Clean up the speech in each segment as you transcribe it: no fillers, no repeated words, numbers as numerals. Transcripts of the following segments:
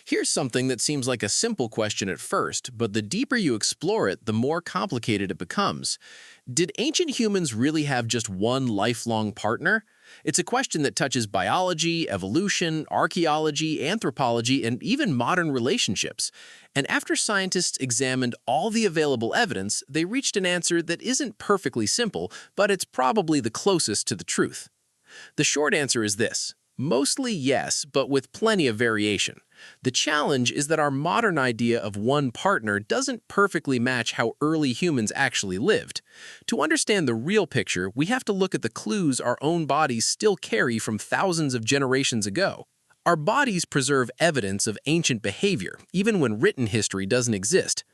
Here's something that seems like a simple question at first, but the deeper you explore it, the more complicated it becomes. Did ancient humans really have just one lifelong partner? It's a question that touches biology, evolution, archaeology, anthropology, and even modern relationships. And after scientists examined all the available evidence, they reached an answer that isn't perfectly simple, but it's probably the closest to the truth. The short answer is this: mostly yes, but with plenty of variation. The challenge is that our modern idea of one partner doesn't perfectly match how early humans actually lived. To understand the real picture, we have to look at the clues our own bodies still carry from thousands of generations ago. Our bodies preserve evidence of ancient behavior, even when written history doesn't exist.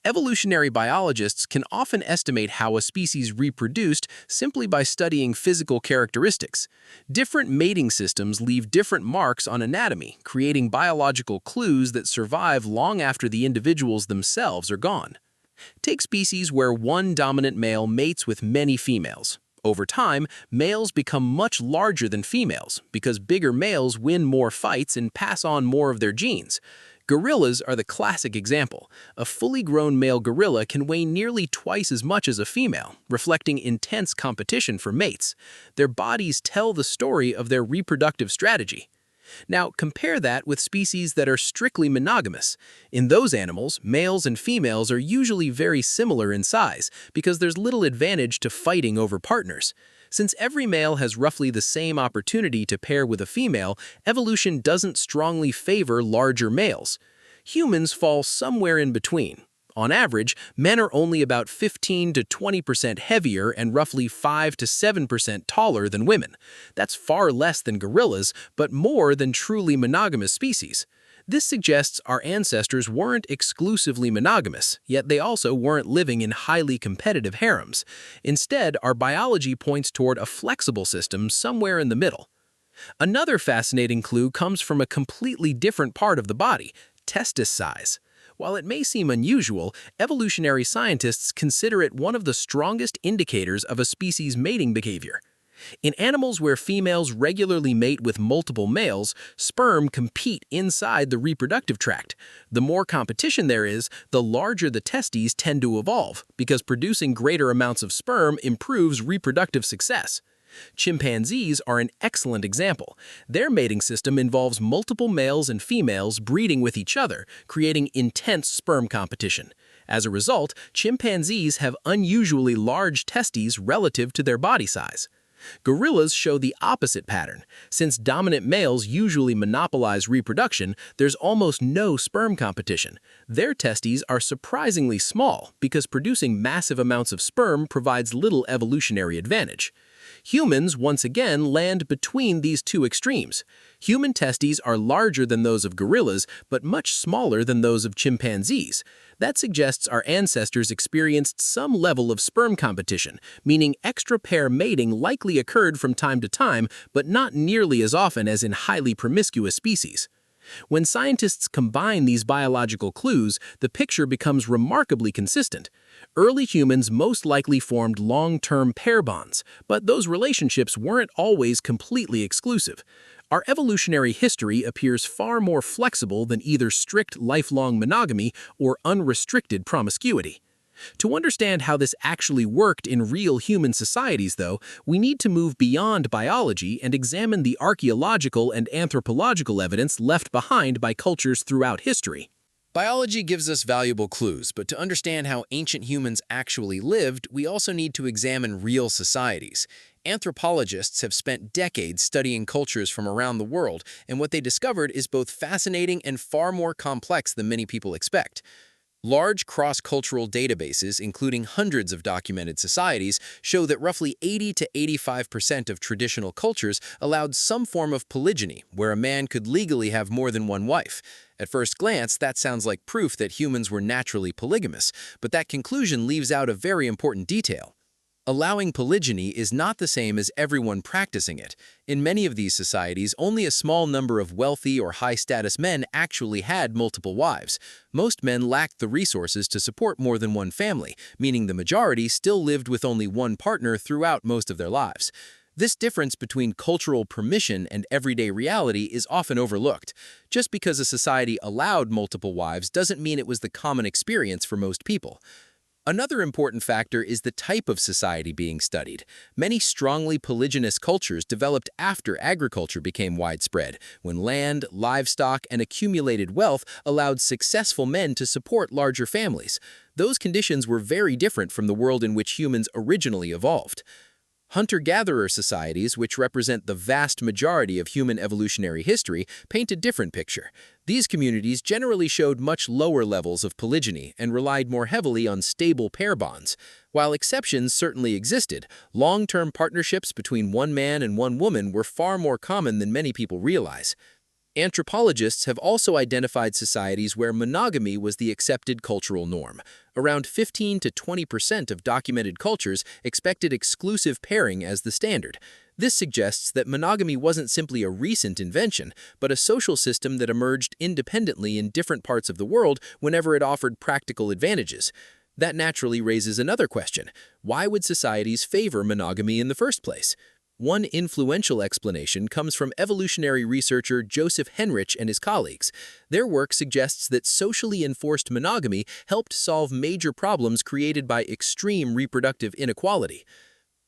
Evolutionary biologists can often estimate how a species reproduced simply by studying physical characteristics. Different mating systems leave different marks on anatomy, creating biological clues that survive long after the individuals themselves are gone. Take species where one dominant male mates with many females. Over time, males become much larger than females because bigger males win more fights and pass on more of their genes. Gorillas are the classic example. A fully grown male gorilla can weigh nearly twice as much as a female, reflecting intense competition for mates. Their bodies tell the story of their reproductive strategy. Now, compare that with species that are strictly monogamous. In those animals, males and females are usually very similar in size because there's little advantage to fighting over partners. Since every male has roughly the same opportunity to pair with a female, evolution doesn't strongly favor larger males. Humans fall somewhere in between. On average, men are only about 15 to 20% heavier and roughly 5 to 7% taller than women. That's far less than gorillas, but more than truly monogamous species. This suggests our ancestors weren't exclusively monogamous, yet they also weren't living in highly competitive harems. Instead, our biology points toward a flexible system somewhere in the middle. Another fascinating clue comes from a completely different part of the body: testis size. While it may seem unusual, evolutionary scientists consider it one of the strongest indicators of a species' mating behavior. In animals where females regularly mate with multiple males, sperm compete inside the reproductive tract. The more competition there is, the larger the testes tend to evolve, because producing greater amounts of sperm improves reproductive success. Chimpanzees are an excellent example. Their mating system involves multiple males and females breeding with each other, creating intense sperm competition. As a result, chimpanzees have unusually large testes relative to their body size. Gorillas show the opposite pattern. Since dominant males usually monopolize reproduction, there's almost no sperm competition. Their testes are surprisingly small because producing massive amounts of sperm provides little evolutionary advantage. Humans, once again, land between these two extremes. Human testes are larger than those of gorillas, but much smaller than those of chimpanzees. That suggests our ancestors experienced some level of sperm competition, meaning extra pair mating likely occurred from time to time, but not nearly as often as in highly promiscuous species. When scientists combine these biological clues, the picture becomes remarkably consistent. Early humans most likely formed long-term pair bonds, but those relationships weren't always completely exclusive. Our evolutionary history appears far more flexible than either strict lifelong monogamy or unrestricted promiscuity. To understand how this actually worked in real human societies, though, we need to move beyond biology and examine the archaeological and anthropological evidence left behind by cultures throughout history. Biology gives us valuable clues, but to understand how ancient humans actually lived, we also need to examine real societies. Anthropologists have spent decades studying cultures from around the world, and what they discovered is both fascinating and far more complex than many people expect. Large cross-cultural databases, including hundreds of documented societies, show that roughly 80 to 85% of traditional cultures allowed some form of polygyny, where a man could legally have more than one wife. At first glance, that sounds like proof that humans were naturally polygamous, but that conclusion leaves out a very important detail. Allowing polygyny is not the same as everyone practicing it. In many of these societies, only a small number of wealthy or high-status men actually had multiple wives. Most men lacked the resources to support more than one family, meaning the majority still lived with only one partner throughout most of their lives. This difference between cultural permission and everyday reality is often overlooked. Just because a society allowed multiple wives doesn't mean it was the common experience for most people. Another important factor is the type of society being studied. Many strongly polygynous cultures developed after agriculture became widespread, when land, livestock, and accumulated wealth allowed successful men to support larger families. Those conditions were very different from the world in which humans originally evolved. Hunter-gatherer societies, which represent the vast majority of human evolutionary history, paint a different picture. These communities generally showed much lower levels of polygyny and relied more heavily on stable pair bonds. While exceptions certainly existed, long-term partnerships between one man and one woman were far more common than many people realize. Anthropologists have also identified societies where monogamy was the accepted cultural norm. Around 15 to 20% of documented cultures expected exclusive pairing as the standard. This suggests that monogamy wasn't simply a recent invention, but a social system that emerged independently in different parts of the world whenever it offered practical advantages. That naturally raises another question. Why would societies favor monogamy in the first place? One influential explanation comes from evolutionary researcher Joseph Henrich and his colleagues. Their work suggests that socially enforced monogamy helped solve major problems created by extreme reproductive inequality.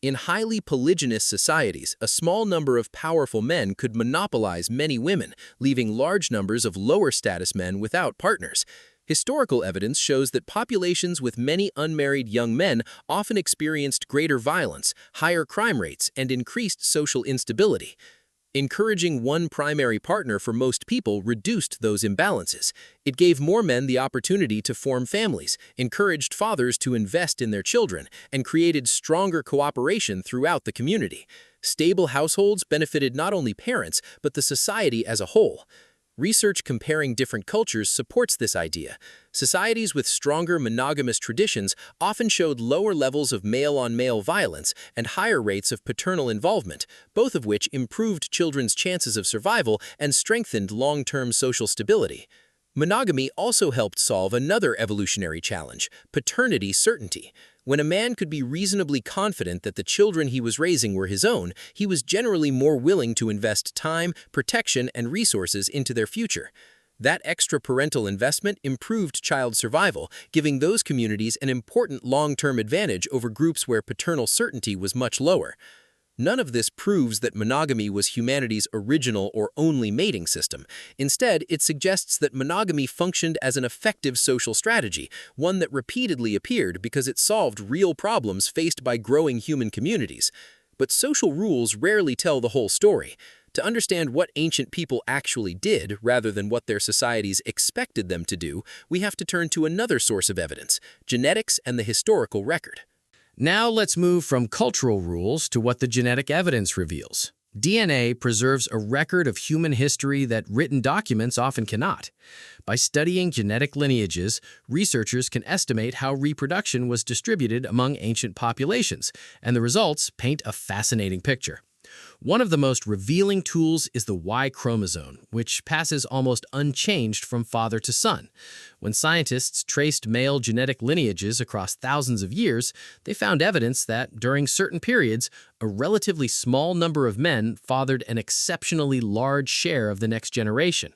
In highly polygynous societies, a small number of powerful men could monopolize many women, leaving large numbers of lower-status men without partners. Historical evidence shows that populations with many unmarried young men often experienced greater violence, higher crime rates, and increased social instability. Encouraging one primary partner for most people reduced those imbalances. It gave more men the opportunity to form families, encouraged fathers to invest in their children, and created stronger cooperation throughout the community. Stable households benefited not only parents, but the society as a whole. Research comparing different cultures supports this idea. Societies with stronger monogamous traditions often showed lower levels of male-on-male violence and higher rates of paternal involvement, both of which improved children's chances of survival and strengthened long-term social stability. Monogamy also helped solve another evolutionary challenge: paternity certainty. When a man could be reasonably confident that the children he was raising were his own, he was generally more willing to invest time, protection, and resources into their future. That extra parental investment improved child survival, giving those communities an important long-term advantage over groups where paternal certainty was much lower. None of this proves that monogamy was humanity's original or only mating system. Instead, it suggests that monogamy functioned as an effective social strategy, one that repeatedly appeared because it solved real problems faced by growing human communities. But social rules rarely tell the whole story. To understand what ancient people actually did, rather than what their societies expected them to do, we have to turn to another source of evidence: genetics and the historical record. Now let's move from cultural rules to what the genetic evidence reveals. DNA preserves a record of human history that written documents often cannot. By studying genetic lineages, researchers can estimate how reproduction was distributed among ancient populations, and the results paint a fascinating picture. One of the most revealing tools is the Y chromosome, which passes almost unchanged from father to son. When scientists traced male genetic lineages across thousands of years, they found evidence that, during certain periods, a relatively small number of men fathered an exceptionally large share of the next generation.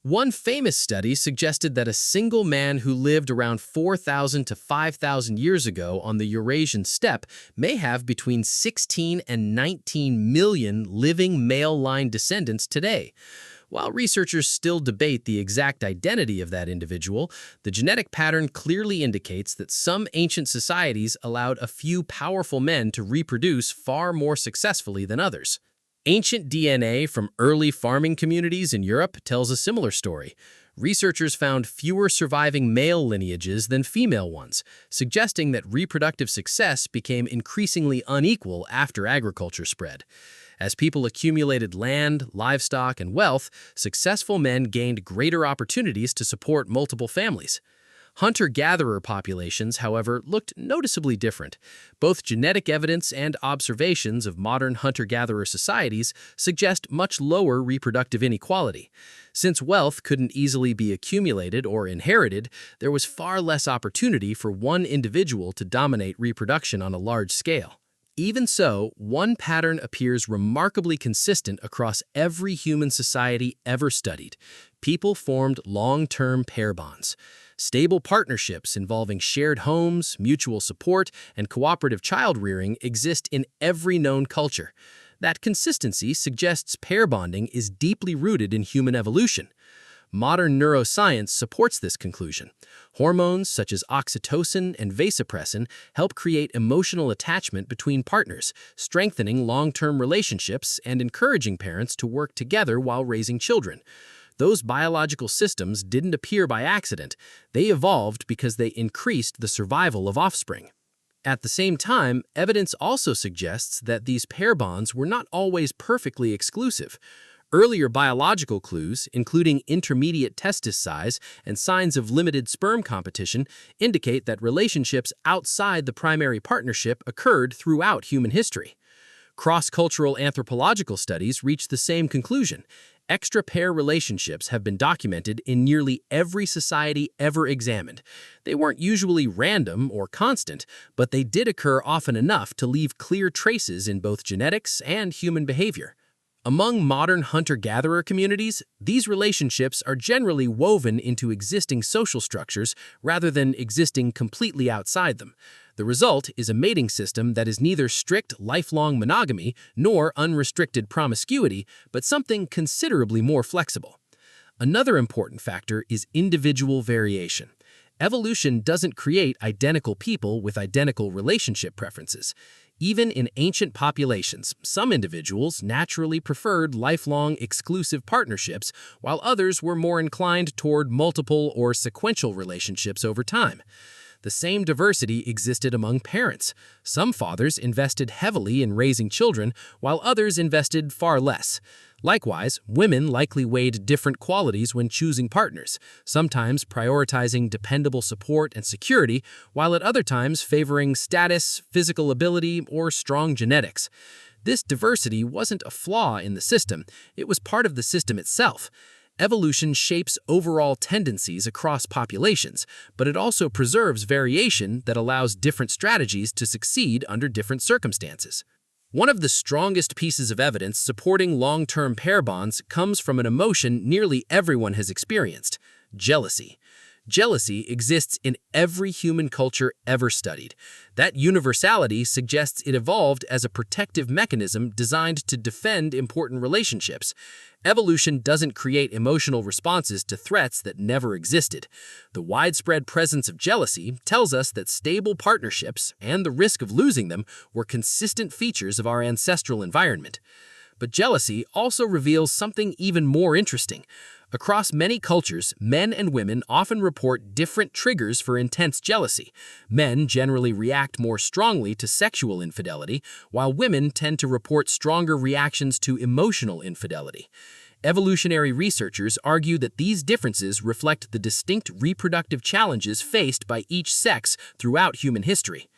One famous study suggested that a single man who lived around 4,000 to 5,000 years ago on the Eurasian steppe may have between 16 and 19 million living male-line descendants today. While researchers still debate the exact identity of that individual, the genetic pattern clearly indicates that some ancient societies allowed a few powerful men to reproduce far more successfully than others. Ancient DNA from early farming communities in Europe tells a similar story. Researchers found fewer surviving male lineages than female ones, suggesting that reproductive success became increasingly unequal after agriculture spread. As people accumulated land, livestock, and wealth, successful men gained greater opportunities to support multiple families. Hunter-gatherer populations, however, looked noticeably different. Both genetic evidence and observations of modern hunter-gatherer societies suggest much lower reproductive inequality. Since wealth couldn't easily be accumulated or inherited, there was far less opportunity for one individual to dominate reproduction on a large scale. Even so, one pattern appears remarkably consistent across every human society ever studied. People formed long-term pair bonds. Stable partnerships involving shared homes, mutual support, and cooperative child-rearing exist in every known culture. That consistency suggests pair bonding is deeply rooted in human evolution. Modern neuroscience supports this conclusion. Hormones such as oxytocin and vasopressin help create emotional attachment between partners, strengthening long-term relationships and encouraging parents to work together while raising children. Those biological systems didn't appear by accident. They evolved because they increased the survival of offspring. At the same time, evidence also suggests that these pair bonds were not always perfectly exclusive. Earlier biological clues, including intermediate testis size and signs of limited sperm competition, indicate that relationships outside the primary partnership occurred throughout human history. Cross-cultural anthropological studies reach the same conclusion. Extra-pair relationships have been documented in nearly every society ever examined. They weren't usually random or constant, but they did occur often enough to leave clear traces in both genetics and human behavior. Among modern hunter-gatherer communities, these relationships are generally woven into existing social structures rather than existing completely outside them. The result is a mating system that is neither strict lifelong monogamy nor unrestricted promiscuity, but something considerably more flexible. Another important factor is individual variation. Evolution doesn't create identical people with identical relationship preferences. Even in ancient populations, some individuals naturally preferred lifelong exclusive partnerships, while others were more inclined toward multiple or sequential relationships over time. The same diversity existed among parents. Some fathers invested heavily in raising children, while others invested far less. Likewise, women likely weighed different qualities when choosing partners, sometimes prioritizing dependable support and security, while at other times favoring status, physical ability, or strong genetics. This diversity wasn't a flaw in the system, it was part of the system itself. Evolution shapes overall tendencies across populations, but it also preserves variation that allows different strategies to succeed under different circumstances. One of the strongest pieces of evidence supporting long-term pair bonds comes from an emotion nearly everyone has experienced: jealousy. Jealousy exists in every human culture ever studied. That universality suggests it evolved as a protective mechanism designed to defend important relationships. Evolution doesn't create emotional responses to threats that never existed. The widespread presence of jealousy tells us that stable partnerships and the risk of losing them were consistent features of our ancestral environment. But jealousy also reveals something even more interesting. Across many cultures, men and women often report different triggers for intense jealousy. Men generally react more strongly to sexual infidelity, while women tend to report stronger reactions to emotional infidelity. Evolutionary researchers argue that these differences reflect the distinct reproductive challenges faced by each sex throughout human history.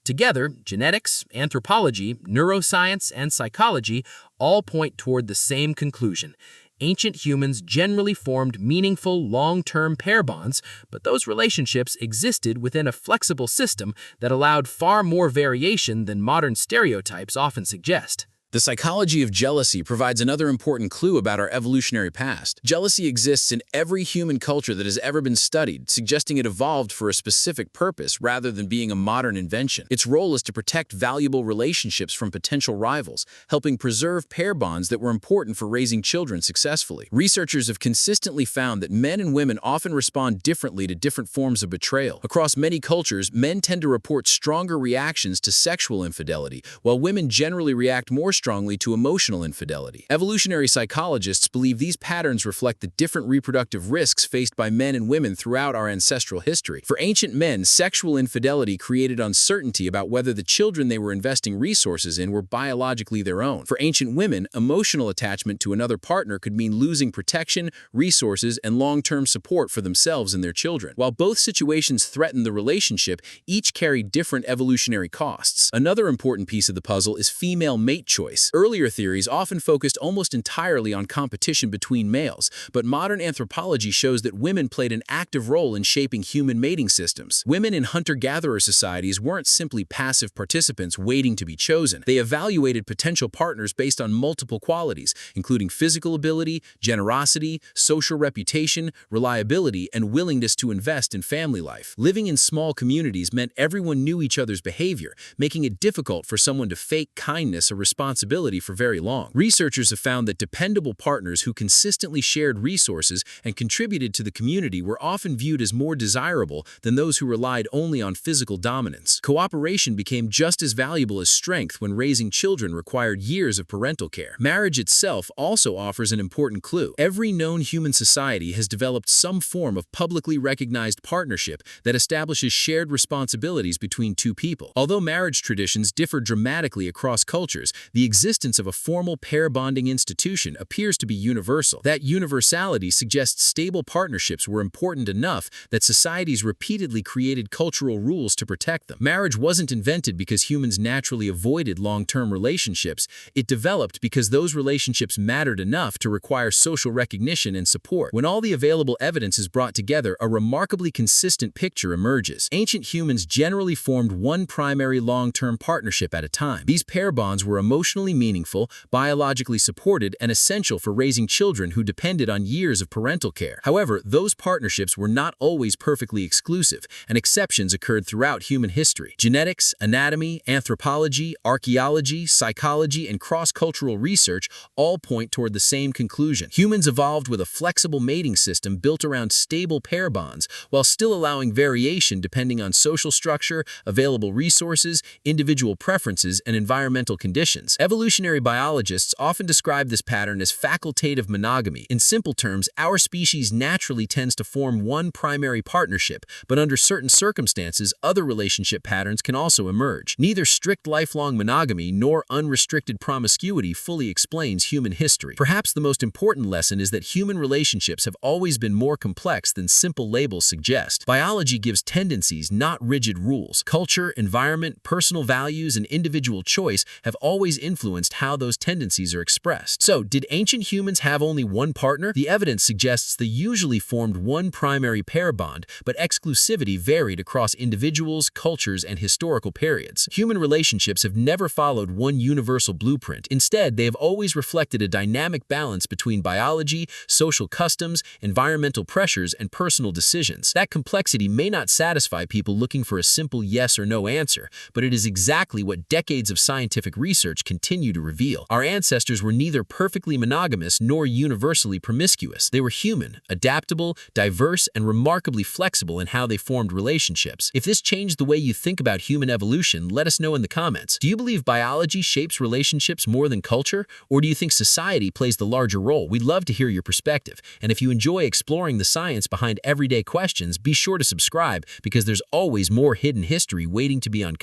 Together, genetics, anthropology, neuroscience, and psychology all point toward the same conclusion. Ancient humans generally formed meaningful, long-term pair bonds, but those relationships existed within a flexible system that allowed far more variation than modern stereotypes often suggest. The psychology of jealousy provides another important clue about our evolutionary past. Jealousy exists in every human culture that has ever been studied, suggesting it evolved for a specific purpose rather than being a modern invention. Its role is to protect valuable relationships from potential rivals, helping preserve pair bonds that were important for raising children successfully. Researchers have consistently found that men and women often respond differently to different forms of betrayal. Across many cultures, men tend to report stronger reactions to sexual infidelity, while women generally react more strongly to emotional infidelity. Evolutionary psychologists believe these patterns reflect the different reproductive risks faced by men and women throughout our ancestral history. For ancient men, sexual infidelity created uncertainty about whether the children they were investing resources in were biologically their own. For ancient women, emotional attachment to another partner could mean losing protection, resources, and long-term support for themselves and their children. While both situations threatened the relationship, each carried different evolutionary costs. Another important piece of the puzzle is female mate choice. choice. Earlier theories often focused almost entirely on competition between males, but modern anthropology shows that women played an active role in shaping human mating systems. Women in hunter-gatherer societies weren't simply passive participants waiting to be chosen. They evaluated potential partners based on multiple qualities, including physical ability, generosity, social reputation, reliability, and willingness to invest in family life. Living in small communities meant everyone knew each other's behavior, making it difficult for someone to fake kindness or responsibility for very long. Researchers have found that dependable partners who consistently shared resources and contributed to the community were often viewed as more desirable than those who relied only on physical dominance. Cooperation became just as valuable as strength when raising children required years of parental care. Marriage itself also offers an important clue. Every known human society has developed some form of publicly recognized partnership that establishes shared responsibilities between two people. Although marriage traditions differ dramatically across cultures, the existence of a formal pair bonding institution appears to be universal. That universality suggests stable partnerships were important enough that societies repeatedly created cultural rules to protect them. Marriage wasn't invented because humans naturally avoided long-term relationships. It developed because those relationships mattered enough to require social recognition and support. When all the available evidence is brought together, a remarkably consistent picture emerges. Ancient humans generally formed one primary long-term partnership at a time. These pair bonds were emotionally meaningful, biologically supported, and essential for raising children who depended on years of parental care. However, those partnerships were not always perfectly exclusive, and exceptions occurred throughout human history. Genetics, anatomy, anthropology, archaeology, psychology, and cross-cultural research all point toward the same conclusion. Humans evolved with a flexible mating system built around stable pair bonds, while still allowing variation depending on social structure, available resources, individual preferences, and environmental conditions. Evolutionary biologists often describe this pattern as facultative monogamy. In simple terms, our species naturally tends to form one primary partnership, but under certain circumstances, other relationship patterns can also emerge. Neither strict lifelong monogamy nor unrestricted promiscuity fully explains human history. Perhaps the most important lesson is that human relationships have always been more complex than simple labels suggest. Biology gives tendencies, not rigid rules. Culture, environment, personal values, and individual choice have always influenced how those tendencies are expressed. So, did ancient humans have only one partner? The evidence suggests they usually formed one primary pair bond, but exclusivity varied across individuals, cultures, and historical periods. Human relationships have never followed one universal blueprint. Instead, they have always reflected a dynamic balance between biology, social customs, environmental pressures, and personal decisions. That complexity may not satisfy people looking for a simple yes or no answer, but it is exactly what decades of scientific research continue to reveal. Our ancestors were neither perfectly monogamous nor universally promiscuous. They were human, adaptable, diverse, and remarkably flexible in how they formed relationships. If this changed the way you think about human evolution, let us know in the comments. Do you believe biology shapes relationships more than culture, or do you think society plays the larger role? We'd love to hear your perspective. And if you enjoy exploring the science behind everyday questions, be sure to subscribe because there's always more hidden history waiting to be uncovered.